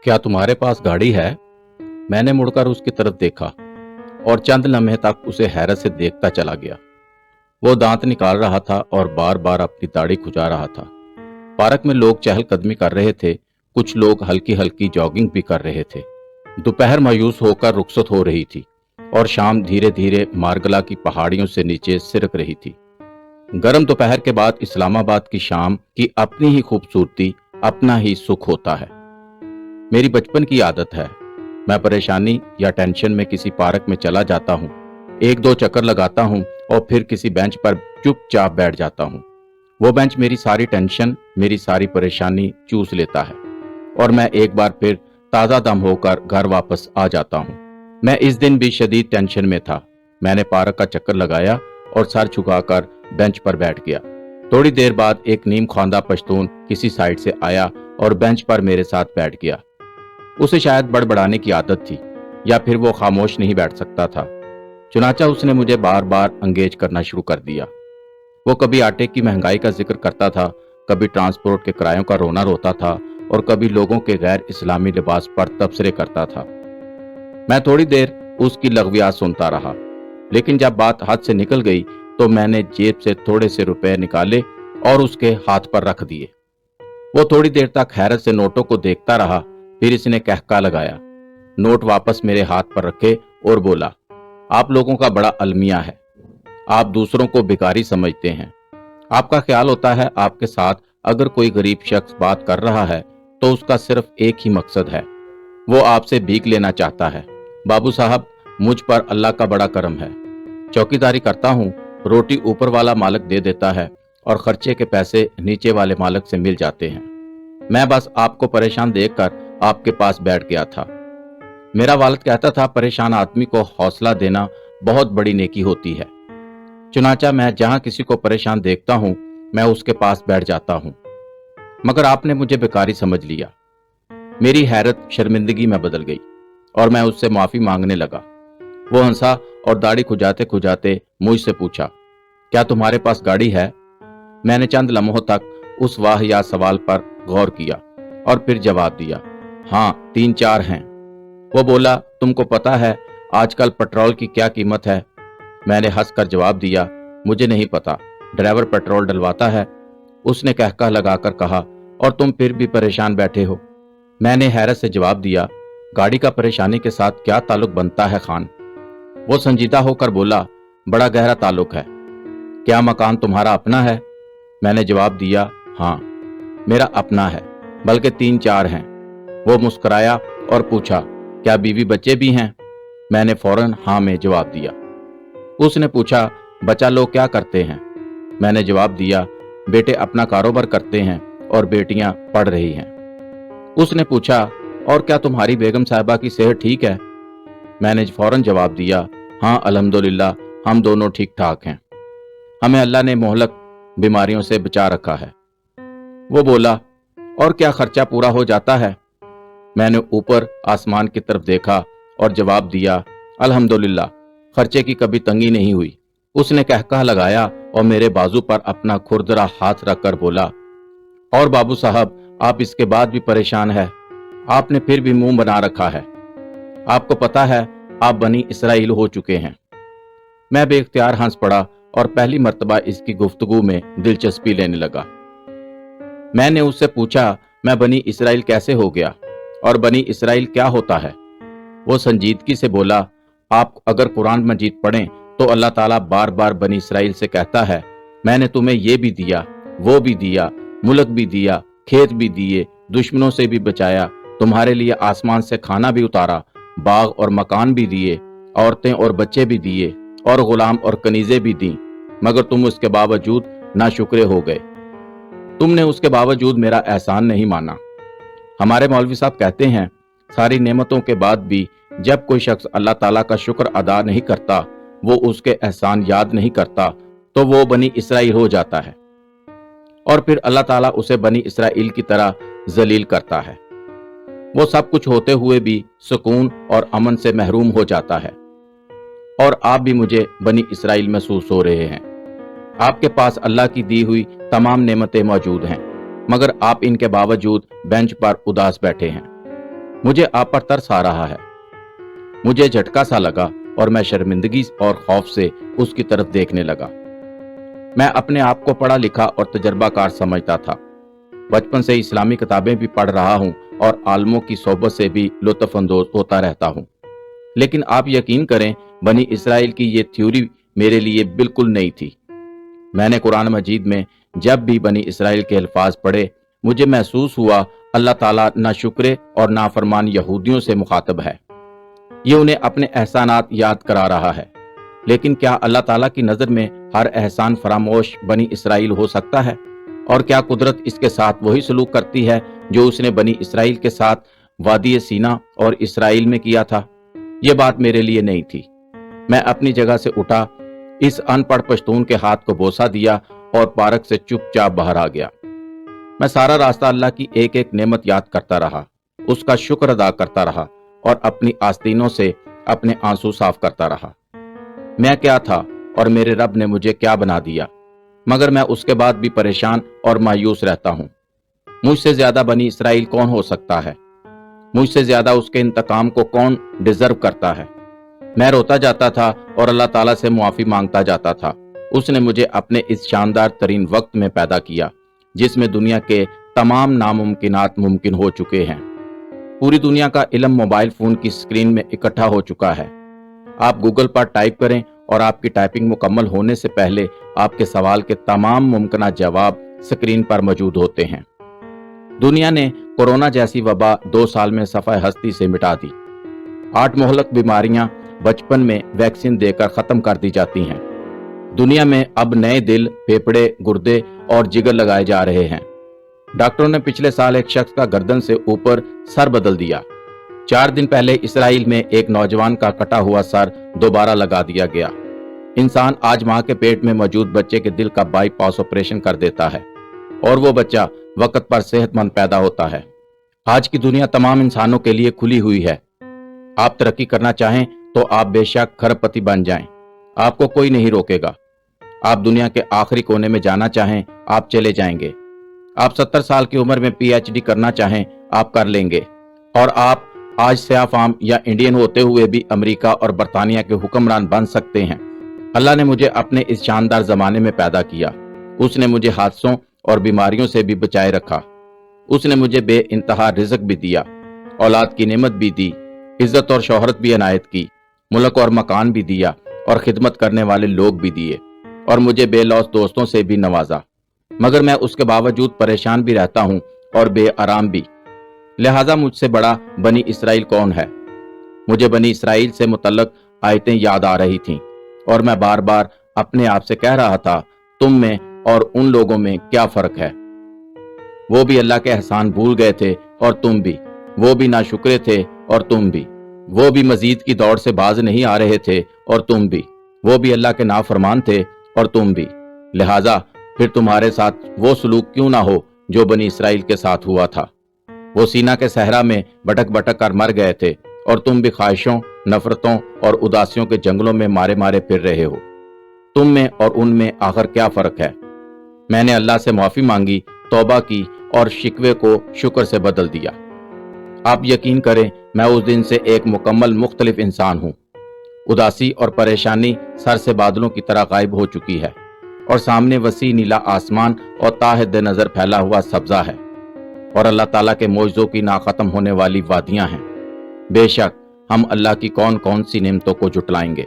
क्या तुम्हारे पास गाड़ी है? मैंने मुड़कर उसकी तरफ देखा और चंद लम्हे तक उसे हैरत से देखता चला गया। वो दांत निकाल रहा था और बार बार अपनी दाढ़ी खुजा रहा था। पार्क में लोग चहलकदमी कर रहे थे, कुछ लोग हल्की हल्की जॉगिंग भी कर रहे थे। दोपहर मायूस होकर रुखसत हो रही थी और शाम धीरे धीरे मारगला की पहाड़ियों से नीचे सिरक रही थी। गर्म दोपहर के बाद इस्लामाबाद की शाम की अपनी ही खूबसूरती, अपना ही सुख होता है। मेरी बचपन की आदत है, मैं परेशानी या टेंशन में किसी पार्क में चला जाता हूँ, एक दो चक्कर लगाता हूँ और फिर किसी बेंच पर चुपचाप बैठ जाता हूँ। वो बेंच मेरी सारी टेंशन, मेरी सारी परेशानी चूस लेता है और मैं एक बार फिर ताज़ा दम होकर घर वापस आ जाता हूँ। मैं इस दिन भी शदीद टेंशन में था। मैंने पार्क का चक्कर लगाया और सर झुकाकर बेंच पर बैठ गया। थोड़ी देर बाद एक नीम ख्वांदा पश्तून किसी साइड से आया और बेंच पर मेरे साथ बैठ गया। उसे शायद बड़बड़ाने की आदत थी या फिर वो खामोश नहीं बैठ सकता था। चुनाचा उसने मुझे बार बार अंगेज करना शुरू कर दिया। वो कभी आटे की महंगाई का जिक्र करता था, कभी ट्रांसपोर्ट के किरायों का रोना रोता था और कभी लोगों के गैर इस्लामी लिबास पर तबसरे करता था। मैं थोड़ी देर उसकी लग़वियात सुनता रहा, लेकिन जब बात हाथ से निकल गई तो मैंने जेब से थोड़े से रुपए निकाले और उसके हाथ पर रख दिए। वो थोड़ी देर तक हैरत से नोटों को देखता रहा, फिर इसने कहका लगाया, नोट वापस मेरे हाथ पर रखे और बोला, आप लोगों का बड़ा अलमिया है, आप दूसरों को भिखारी समझते हैं। आपका ख्याल होता है आपके साथ अगर कोई गरीब शख्स बात कर रहा है तो उसका सिर्फ एक ही मकसद है, वो आपसे भीख लेना चाहता है। बाबू साहब, मुझ पर अल्लाह का बड़ा करम है। चौकीदारी करता हूँ, रोटी ऊपर वाला मालिक दे देता है और खर्चे के पैसे नीचे वाले मालिक से मिल जाते हैं। मैं बस आपको परेशान देखकर आपके पास बैठ गया था। मेरा वालिद कहता था, परेशान आदमी को हौसला देना बहुत बड़ी नेकी होती है। चुनाचा मैं जहां किसी को परेशान देखता हूं, मैं उसके पास बैठ जाता हूं। मगर आपने मुझे बेकारी समझ लिया। मेरी हैरत शर्मिंदगी में बदल गई और मैं उससे माफी मांगने लगा। वो हंसा और दाढ़ी खुजाते खुजाते मुझसे पूछा, क्या तुम्हारे पास गाड़ी है? मैंने चंद लम्हों तक उस वाहियात सवाल पर गौर किया और फिर जवाब दिया, हाँ, 3-4 हैं। वो बोला, तुमको पता है आजकल पेट्रोल की क्या कीमत है? मैंने हंसकर जवाब दिया, मुझे नहीं पता, ड्राइवर पेट्रोल डलवाता है। उसने कहका लगाकर कहा, और तुम फिर भी परेशान बैठे हो? मैंने हैरत से जवाब दिया, गाड़ी का परेशानी के साथ क्या ताल्लुक बनता है खान? वो संजीदा होकर बोला, बड़ा गहरा ताल्लुक है। क्या मकान तुम्हारा अपना है? मैंने जवाब दिया, हाँ, मेरा अपना है, बल्कि 3-4 हैं। वो मुस्कुराया और पूछा, क्या बीवी बच्चे भी हैं? मैंने फौरन हाँ में जवाब दिया। उसने पूछा, बच्चा लोग क्या करते हैं? मैंने जवाब दिया, बेटे अपना कारोबार करते हैं और बेटियां पढ़ रही हैं। उसने पूछा, और क्या तुम्हारी बेगम साहिबा की सेहत ठीक है? मैंने फौरन जवाब दिया, हाँ अल्हम्दुलिल्लाह, हम दोनों ठीक ठाक हैं। हमें अल्लाह ने मोहलक बीमारियों से बचा रखा है। वो बोला, और क्या खर्चा पूरा हो जाता है? मैंने ऊपर आसमान की तरफ देखा और जवाब दिया, अल्हम्दुलिल्लाह, खर्चे की कभी तंगी नहीं हुई। उसने कहका लगाया और मेरे बाजू पर अपना खुरदरा हाथ रखकर बोला, और बाबू साहब, आप इसके बाद भी परेशान है? आपने फिर भी मुंह बना रखा है। आपको पता है आप बनी इसराइल हो चुके हैं। मैं बेख्तियार हंस पड़ा और पहली मर्तबा इसकी गुफ्तगू में दिलचस्पी लेने लगा। मैंने उससे पूछा, मैं बनी इसराइल कैसे हो गया और बनी इसराइल क्या होता है? वो संजीदगी से बोला, आप अगर कुरान मजीद पढ़ें तो अल्लाह ताला बार बार बनी इसराइल से कहता है, मैंने तुम्हें ये भी दिया, वो भी दिया, मुल्क भी दिया, खेत भी दिए, दुश्मनों से भी बचाया, तुम्हारे लिए आसमान से खाना भी उतारा, बाग और मकान भी दिए, औरतें और बच्चे भी दिए और गुलाम और कनीज़ें भी दी, मगर तुम उसके बावजूद नाशुक्रे हो गए। तुमने उसके बावजूद मेरा एहसान नहीं माना। हमारे मौलवी साहब कहते हैं, सारी नेमतों के बाद भी जब कोई शख्स अल्लाह ताला का शुक्र अदा नहीं करता, वो उसके एहसान याद नहीं करता, तो वो बनी इसराइल हो जाता है और फिर अल्लाह ताला उसे बनी इसराइल की तरह जलील करता है। वो सब कुछ होते हुए भी सुकून और अमन से महरूम हो जाता है। और आप भी मुझे बनी इसराइल महसूस हो रहे हैं। आपके पास अल्लाह की दी हुई तमाम नेमतें मौजूद हैं, मगर आप इनके बावजूद बेंच पर उदास बैठे हैं। मुझे आप पर तरस आ रहा है। मुझे झटका सा लगा और मैं शर्मिंदगी और खौफ से उसकी तरफ देखने लगा। मैं अपने आप को पढ़ा लिखा और तजर्बाकार समझता था। बचपन से इस्लामी किताबें भी पढ़ रहा हूँ और आलमों की सोबत से भी लुत्फ अंदोज होता रहता हूँ। लेकिन आप यकीन करें, बनी इसराइल की ये थ्योरी मेरे लिए बिल्कुल नई थी। मैंने कुरान मजीद में जब भी बनी इसराइल के अल्फाज पढ़े, मुझे महसूस हुआ अल्लाह ताला नाशुक्रे और नाफरमान यहूदियों से मुखातब है। ये उन्हें अपने एहसानात याद करा रहा है। लेकिन क्या अल्लाह ताला की नज़र में हर एहसान फरामोश बनी इसराइल हो सकता है? और क्या कुदरत इसके साथ वही सलूक करती है जो उसने बनी इसराइल के साथ वादी सीना और इसराइल में किया था? यह बात मेरे लिए नहीं थी। मैं अपनी जगह से उठा, इस अनपढ़ पश्तून के हाथ को बोसा दिया और पार्क से चुपचाप बाहर आ गया। मैं सारा रास्ता अल्लाह की एक एक नेमत याद करता रहा, उसका शुक्र अदा करता रहा और अपनी आस्तीनों से अपने आंसू साफ करता रहा। मैं क्या था और मेरे रब ने मुझे क्या बना दिया? मगर मैं उसके बाद भी परेशान और मायूस रहता हूँ। मुझसे ज्यादा बनी इसराइल कौन हो सकता है? मुझसे ज्यादा उसके इंतकाम को कौन डिजर्व करता है? मैं रोता जाता था और अल्लाह ताला से मुआफी मांगता जाता था। उसने मुझे अपने इस शानदार तरीन वक्त में पैदा किया जिसमें दुनिया के तमाम नामुमकिनात मुमकिन हो चुके हैं। पूरी दुनिया का इल्म मोबाइल फोन की स्क्रीन में इकट्ठा हो चुका है। आप गूगल पर टाइप करें और आपकी टाइपिंग मुकम्मल होने से पहले आपके सवाल के तमाम मुमकिन जवाब स्क्रीन पर मौजूद होते हैं। दुनिया ने कोरोना जैसी वबा 2 साल में सफ़े हस्ती से मिटा दी। 8 मोहलक बीमारियां बचपन में वैक्सीन देकर खत्म कर दी जाती हैं। दुनिया में अब नए दिल, फेफड़े, गुर्दे और जिगर लगाए जा रहे हैं। डॉक्टरों ने पिछले साल एक शख्स का गर्दन से ऊपर सर बदल दिया। 4 दिन पहले इसराइल में एक नौजवान का कटा हुआ सर दोबारा लगा दिया गया। इंसान आज मां के पेट में मौजूद बच्चे के दिल का बाईपास ऑपरेशन कर देता है और वो बच्चा वक्त पर सेहतमंद पैदा होता है। आज की दुनिया तमाम इंसानों के लिए खुली हुई है। आप तरक्की करना चाहें तो आप बेशक खरबपति बन जाएं, आपको कोई नहीं रोकेगा। आप दुनिया के आखिरी कोने में जाना चाहें, आप चले जाएंगे। आप 70 साल की उम्र में PhD करना चाहें, आप कर लेंगे। और आप आज स्याह फाम या इंडियन होते हुए भी अमेरिका और बरतानिया के हुक्मरान बन सकते हैं। अल्लाह ने मुझे अपने इस शानदार जमाने में पैदा किया। उसने मुझे हादसों और बीमारियों से भी बचाए रखा। उसने मुझे बेइंतहा रिज़्क भी दिया, औलाद की नेमत भी दी, इज्जत और शोहरत भी अनायत की, मुल्क और मकान भी दिया और खिदमत करने वाले लोग भी दिए और मुझे बेलौस दोस्तों से भी नवाजा। मगर मैं उसके बावजूद परेशान भी रहता हूँ और बेआराम भी। लिहाजा मुझसे बड़ा बनी इसराइल कौन है? मुझे बनी इसराइल से मुतल्लक आयतें याद आ रही थीं और मैं बार बार अपने आप से कह रहा था, तुम में और उन लोगों में क्या फर्क है? वो भी अल्लाह के एहसान भूल गए थे और तुम भी। वो भी नाशुक्रे थे और तुम भी। वो भी मजीद की दौड़ से बाज नहीं आ रहे थे और तुम भी। वो भी अल्लाह के नाफरमान थे और तुम भी। लिहाजा फिर तुम्हारे साथ वो सलूक क्यों ना हो जो बनी इसराइल के साथ हुआ था। वो सीना के सहरा में भटक भटक कर मर गए थे और तुम भी ख्वाहिशों, नफरतों और उदासियों के जंगलों में मारे मारे फिर रहे हो। तुम में और उनमें आखिर क्या फर्क है? मैंने अल्लाह से माफी मांगी, तौबा की और शिकवे को शुक्र से बदल दिया। आप यकीन करें, मैं उस दिन से एक मुकम्मल मुख्तलिफ इंसान हूँ। उदासी और परेशानी सर से बादलों की तरह गायब हो चुकी है और सामने वसी नीला आसमान और ताहद नजर फैला हुआ सब्जा है और अल्लाह ताला के मौजज़ों की ना खत्म होने वाली वादियां हैं। बेशक हम अल्लाह की कौन कौन सी नेमतों को जुटलाएंगे।